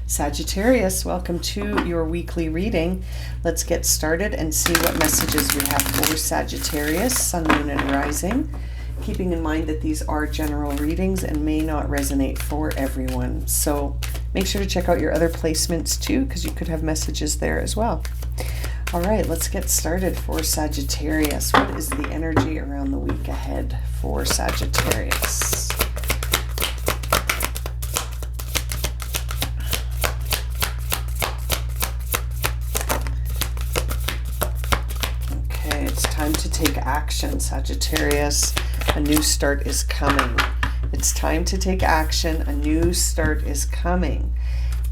Sagittarius, welcome to your weekly reading. Let's get started and see what messages we have for Sagittarius, Sun, Moon, and Rising. Keeping in mind that these are general readings and may not resonate for everyone. So make sure to check out your other placements too, because you could have messages there as well. All right, let's get started for Sagittarius. What is the energy around the week ahead for Sagittarius? Okay, it's time to take action, Sagittarius. A new start is coming. It's time to take action. A new start is coming.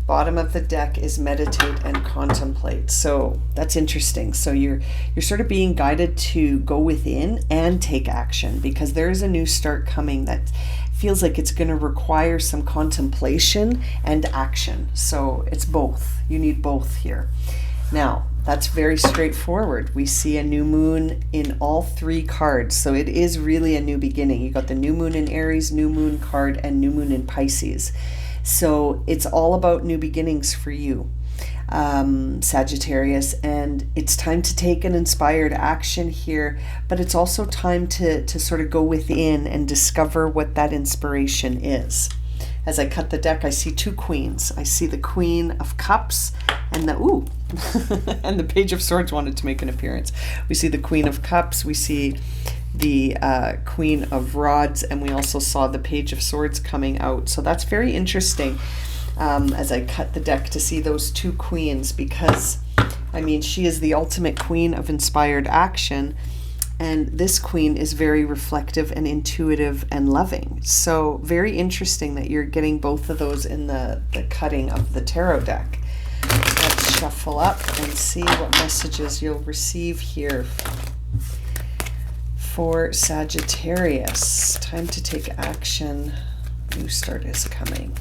Bottom of the deck is meditate and contemplate. So that's interesting. So you're sort of being guided to go within and take action, because there is a new start coming that feels like it's going to require some contemplation and action. So it's both. You need both here. Now, that's very straightforward. We see a new moon in all three cards. So it is really a new beginning. You got the new moon in Aries, new moon card, and new moon in Pisces. So it's all about new beginnings for you, Sagittarius, and it's time to take an inspired action here, but it's also time to sort of go within and discover what that inspiration is. As I cut the deck, I see two queens. I see the Queen of Cups and and the Page of Swords wanted to make an appearance. We see the Queen of Cups, we see the Queen of Rods, and we also saw the Page of Swords coming out. So that's very interesting as I cut the deck to see those two queens, because I mean, she is the ultimate queen of inspired action, and this queen is very reflective and intuitive and loving. So very interesting that you're getting both of those in the cutting of the tarot deck. Let's shuffle up and see what messages you'll receive here for Sagittarius. Time to take action. New start is coming.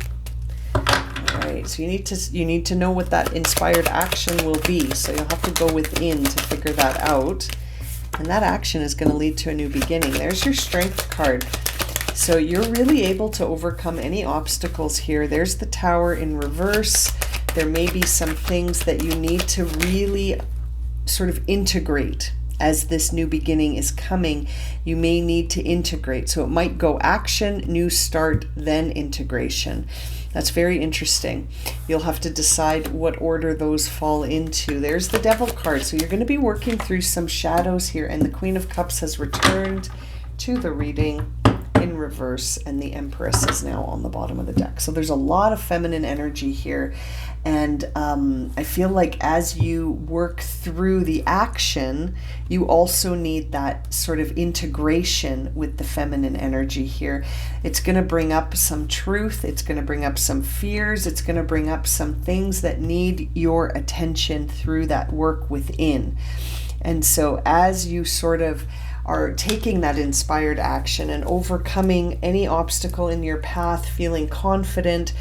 All right, so you need to know what that inspired action will be. So you'll have to go within to figure that out. And that action is going to lead to a new beginning. There's your Strength card. So you're really able to overcome any obstacles here. There's the Tower in reverse. There may be some things that you need to really sort of integrate. As this new beginning is coming, you may need to integrate. So it might go action, new start, then integration. That's very interesting. You'll have to decide what order those fall into. There's the Devil card. So you're going to be working through some shadows here. And the Queen of Cups has returned to the reading in reverse. And the Empress is now on the bottom of the deck. So there's a lot of feminine energy here. And I feel like as you work through the action, you also need that sort of integration with the feminine energy here. It's going to bring up some truth. It's going to bring up some fears. It's going to bring up some things that need your attention through that work within. And so as you sort of are taking that inspired action and overcoming any obstacle in your path, feeling confident,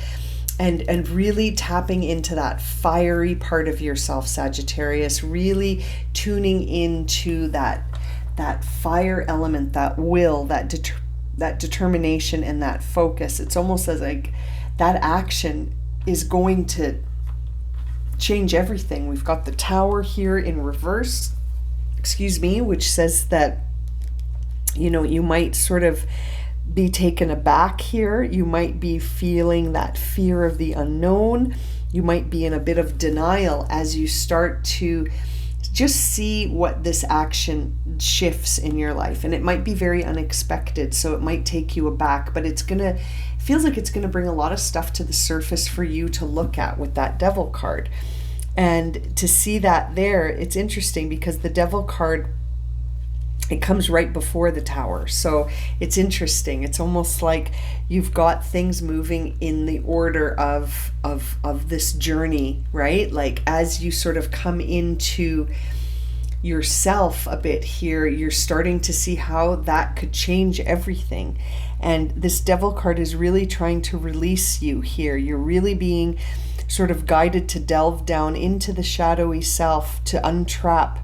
and really tapping into that fiery part of yourself, Sagittarius, really tuning into that fire element, that will, that determination, and that focus. It's almost as like that action is going to change everything. We've got the Tower here in reverse, which says that, you know, you might sort of be taken aback here. You might be feeling that fear of the unknown. You might be in a bit of denial as you start to just see what this action shifts in your life. And it might be very unexpected, so it might take you aback, but feels like it's gonna bring a lot of stuff to the surface for you to look at with that Devil card. And to see that there, it's interesting because the Devil card, it comes right before the Tower. So it's interesting. It's almost like you've got things moving in the order of this journey, right? Like as you sort of come into yourself a bit here, you're starting to see how that could change everything. And this Devil card is really trying to release you here. You're really being sort of guided to delve down into the shadowy self, to untrap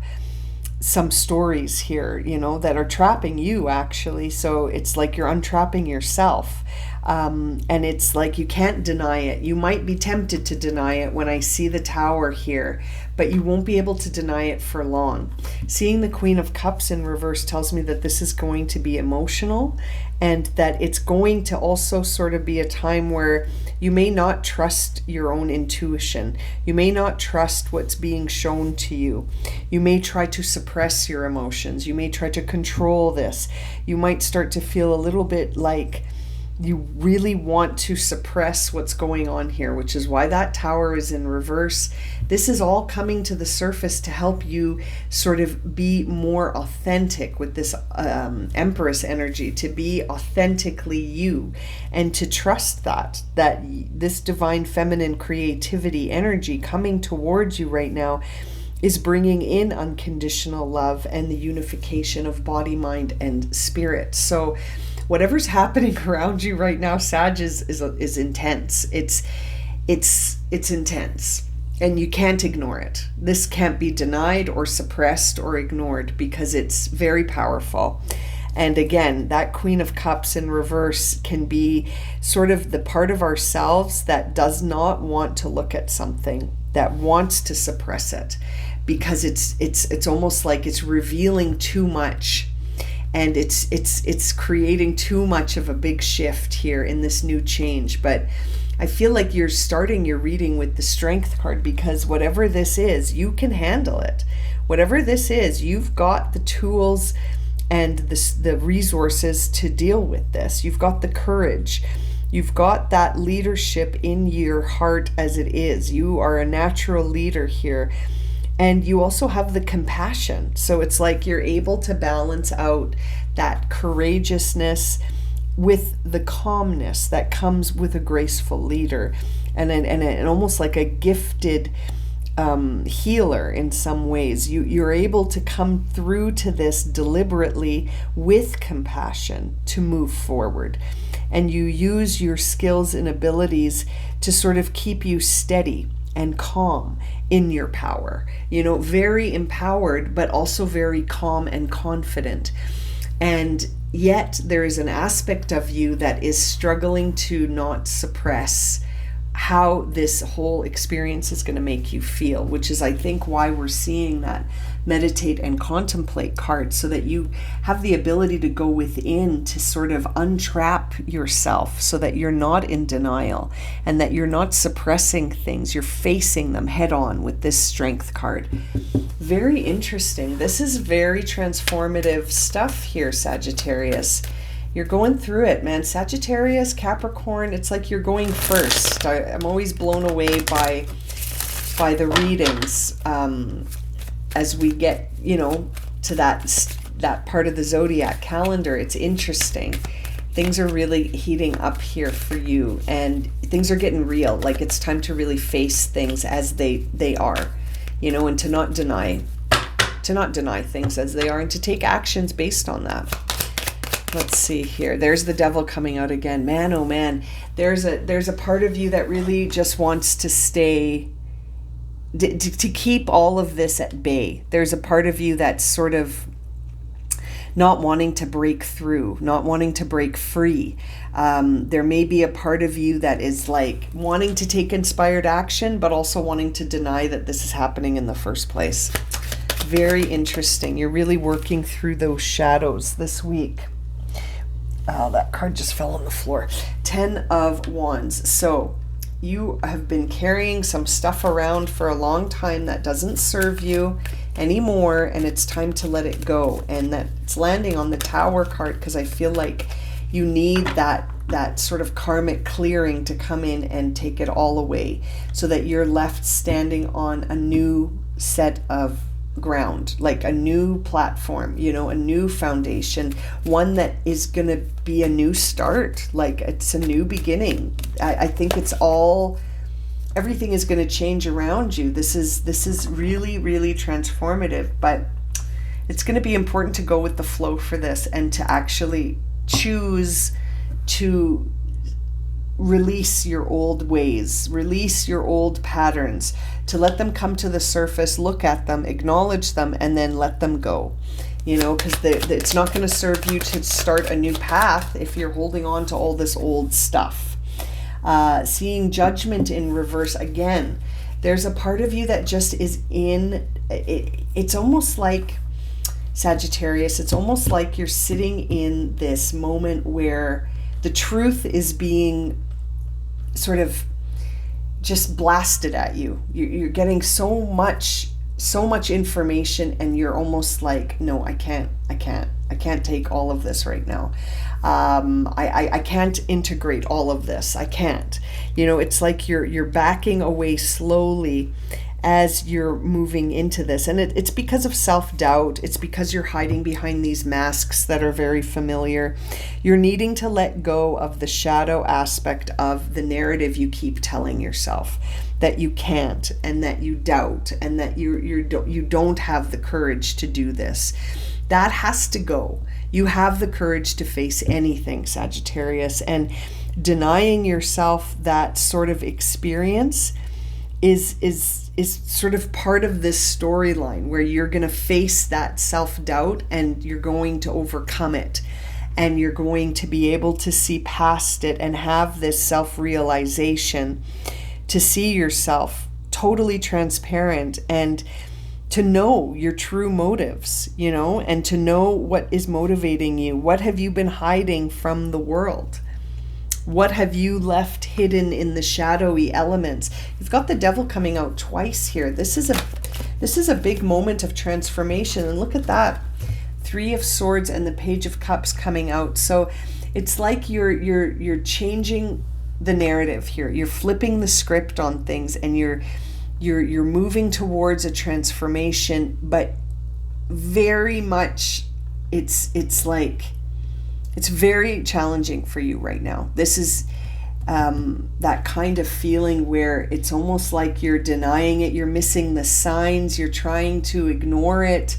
some stories here, that are trapping you actually. So it's like you're untrapping yourself. And it's like you can't deny it. You might be tempted to deny it when I see the Tower here, but you won't be able to deny it for long. Seeing the Queen of Cups in reverse tells me that this is going to be emotional, and that it's going to also sort of be a time where you may not trust your own intuition. You may not trust what's being shown to you. You may try to suppress your emotions. You may try to control this. You might start to feel a little bit like you really want to suppress what's going on here, which is why that Tower is in reverse. This is all coming to the surface to help you sort of be more authentic with this Empress energy, to be authentically you, and to trust that this divine feminine creativity energy coming towards you right now is bringing in unconditional love and the unification of body, mind, and spirit. So whatever's happening around you right now, Sag, is intense. It's intense, and you can't ignore it. This can't be denied or suppressed or ignored, because it's very powerful. And again, that Queen of Cups in reverse can be sort of the part of ourselves that does not want to look at something, that wants to suppress it, because it's almost like it's revealing too much. And it's creating too much of a big shift here in this new change. But I feel like you're starting your reading with the Strength card, because whatever this is, you can handle it. Whatever this is, you've got the tools and the resources to deal with this. You've got the courage. You've got that leadership in your heart as it is. You are a natural leader here. And you also have the compassion. So it's like you're able to balance out that courageousness with the calmness that comes with a graceful leader, and almost like a gifted healer in some ways. You're able to come through to this deliberately with compassion to move forward. And you use your skills and abilities to sort of keep you steady and calm in your power, very empowered, but also very calm and confident. And yet there is an aspect of you that is struggling to not suppress how this whole experience is going to make you feel, which is, I think, why we're seeing that meditate and contemplate card, so that you have the ability to go within to sort of untrap yourself, so that you're not in denial and that you're not suppressing things. You're facing them head on with this Strength card. Very interesting. This is very transformative stuff here, Sagittarius. You're going through it, man. Sagittarius, Capricorn, it's like you're going first. I'm always blown away by the readings as we get, to that part of the zodiac calendar. It's interesting. Things are really heating up here for you, and things are getting real. Like, it's time to really face things as they are, and to not deny things as they are, and to take actions based on that. Let's see here. There's the Devil coming out again. Man, oh man. There's a part of you that really just wants to stay, to keep all of this at bay. There's a part of you that's sort of not wanting to break through, not wanting to break free. There may be a part of you that is like wanting to take inspired action, but also wanting to deny that this is happening in the first place. Very interesting. You're really working through those shadows this week. Oh, that card just fell on the floor. 10 of Wands. So you have been carrying some stuff around for a long time that doesn't serve you anymore, and it's time to let it go. And that's landing on the Tower card, because I feel like you need that sort of karmic clearing to come in and take it all away, so that you're left standing on a new set of ground, like a new platform, a new foundation, one that is going to be a new start. Like, it's a new beginning. I think everything is going to change around you. This is really, really transformative, but it's going to be important to go with the flow for this, and to actually choose to release your old ways, release your old patterns, to let them come to the surface, look at them, acknowledge them, and then let them go. Because it's not going to serve you to start a new path if you're holding on to all this old stuff. Seeing judgment in reverse again. There's a part of you that just is in it. It's almost like, Sagittarius, it's almost like you're sitting in this moment where the truth is being sort of just blasted at you. You're getting so much information, and you're almost like, no, I can't take all of this right now. I can't integrate all of this. I can't. It's like you're backing away slowly as you're moving into this. And it's because of self-doubt. It's because you're hiding behind these masks that are very familiar. You're needing to let go of the shadow aspect of the narrative you keep telling yourself, that you can't, and that you doubt, and that you don't have the courage to do this. That has to go. You have the courage to face anything, Sagittarius, and denying yourself that sort of experience is sort of part of this storyline where you're going to face that self-doubt, and you're going to overcome it, and you're going to be able to see past it and have this self-realization, to see yourself totally transparent, and to know your true motives, and to know what is motivating you. What have you been hiding from the world? What have you left hidden in the shadowy elements? You've got the Devil coming out twice here. This is a big moment of transformation. And look at that. 3 of Swords and the Page of Cups coming out. So it's like you're changing the narrative here. You're flipping the script on things, and you're moving towards a transformation, but very much it's like it's very challenging for you right now. This is that kind of feeling where it's almost like you're denying it, you're missing the signs, you're trying to ignore it,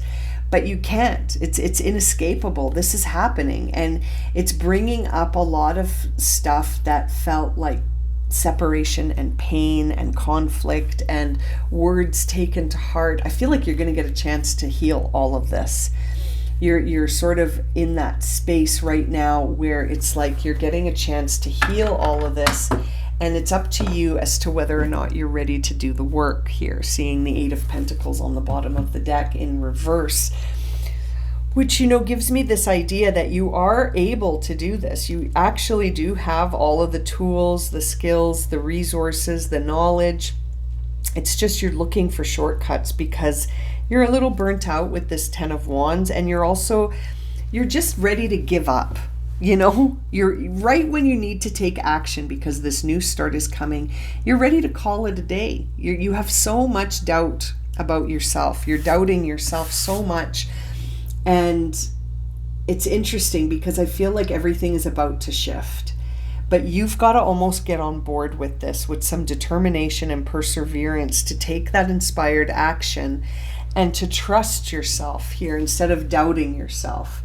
but you can't. It's inescapable. This is happening, and it's bringing up a lot of stuff that felt like separation and pain and conflict and words taken to heart. I feel like you're going to get a chance to heal all of this. You're sort of in that space right now where it's like you're getting a chance to heal all of this, and it's up to you as to whether or not you're ready to do the work here. Seeing the 8 of Pentacles on the bottom of the deck in reverse, which, gives me this idea that you are able to do this. You actually do have all of the tools, the skills, the resources, the knowledge. It's just you're looking for shortcuts because you're a little burnt out with this 10 of Wands, and you're just ready to give up. You're right when you need to take action because this new start is coming. You're ready to call it a day. You have so much doubt about yourself. You're doubting yourself so much. And it's interesting because I feel like everything is about to shift. But you've got to almost get on board with this with some determination and perseverance to take that inspired action and to trust yourself here instead of doubting yourself.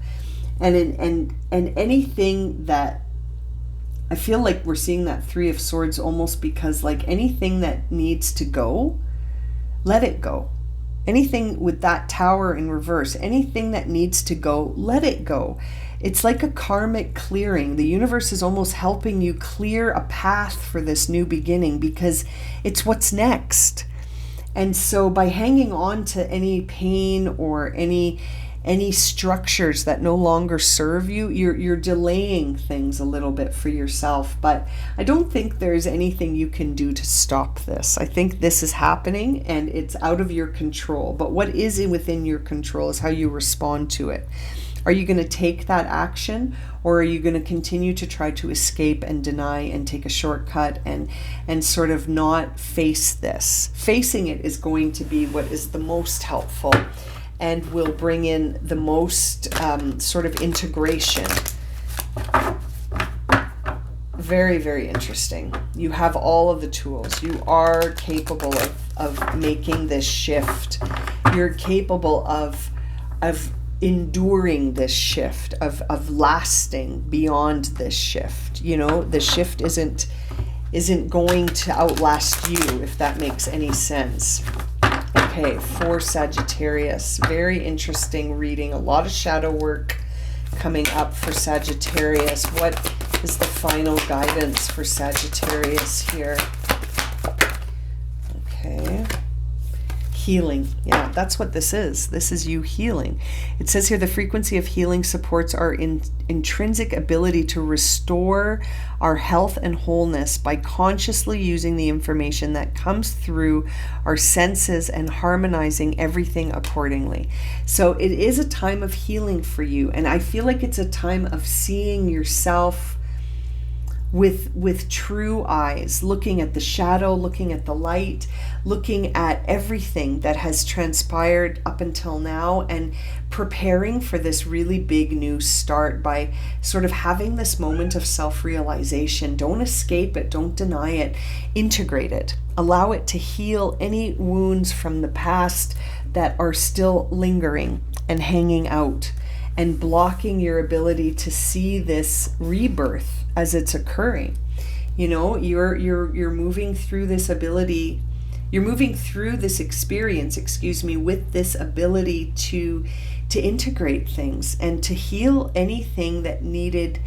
And anything that I feel like we're seeing that 3 of Swords almost because like anything that needs to go, let it go. Anything with that Tower in reverse, anything that needs to go, let it go. It's like a karmic clearing. The universe is almost helping you clear a path for this new beginning because it's what's next. And so by hanging on to any pain or any structures that no longer serve you, you're delaying things a little bit for yourself. But I don't think there's anything you can do to stop this. I think this is happening and it's out of your control. But what is within your control is how you respond to it. Are you going to take that action, or are you going to continue to try to escape and deny and take a shortcut and sort of not face this? Facing it is going to be what is the most helpful and will bring in the most sort of integration. Very, very interesting. You have all of the tools. You are capable of making this shift. You're capable of enduring this shift, of lasting beyond this shift. You know, the shift isn't going to outlast you, if that makes any sense. Okay, for Sagittarius, very interesting reading, a lot of shadow work coming up for Sagittarius. What is the final guidance for Sagittarius here? Okay. Healing. Yeah, that's what this is. This is you healing. It says here the frequency of healing supports our intrinsic ability to restore our health and wholeness by consciously using the information that comes through our senses and harmonizing everything accordingly. So it is a time of healing for you, and I feel like it's a time of seeing yourself with true eyes, looking at the shadow, looking at the light, looking at everything that has transpired up until now, and preparing for this really big new start by sort of having this moment of self-realization. Don't escape it, don't deny it, integrate it, allow it to heal any wounds from the past that are still lingering and hanging out and blocking your ability to see this rebirth as it's occurring. You know, you're moving through this ability, you're moving through this experience, with this ability to integrate things and to heal anything that needed,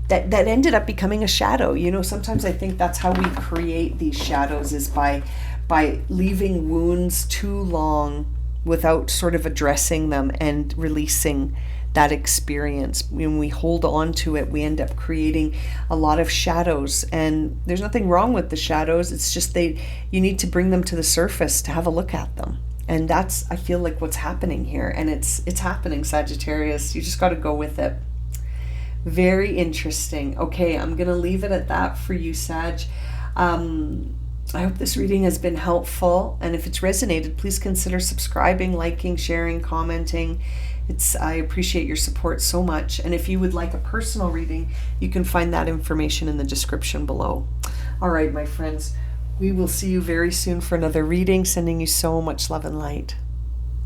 that ended up becoming a shadow. You know, sometimes I think that's how we create these shadows, is by leaving wounds too long without sort of addressing them and releasing that experience. When we hold on to it, we end up creating a lot of shadows, and there's nothing wrong with the shadows. It's just you need to bring them to the surface to have a look at them. And that's, I feel like, what's happening here. And it's happening, Sagittarius. You just got to go with it. Very interesting. Okay, I'm going to leave it at that for you, Sag. I hope this reading has been helpful, and if it's resonated, please consider subscribing, liking, sharing, commenting. I appreciate your support so much. And if you would like a personal reading, you can find that information in the description below. All right, my friends, we will see you very soon for another reading. Sending you so much love and light.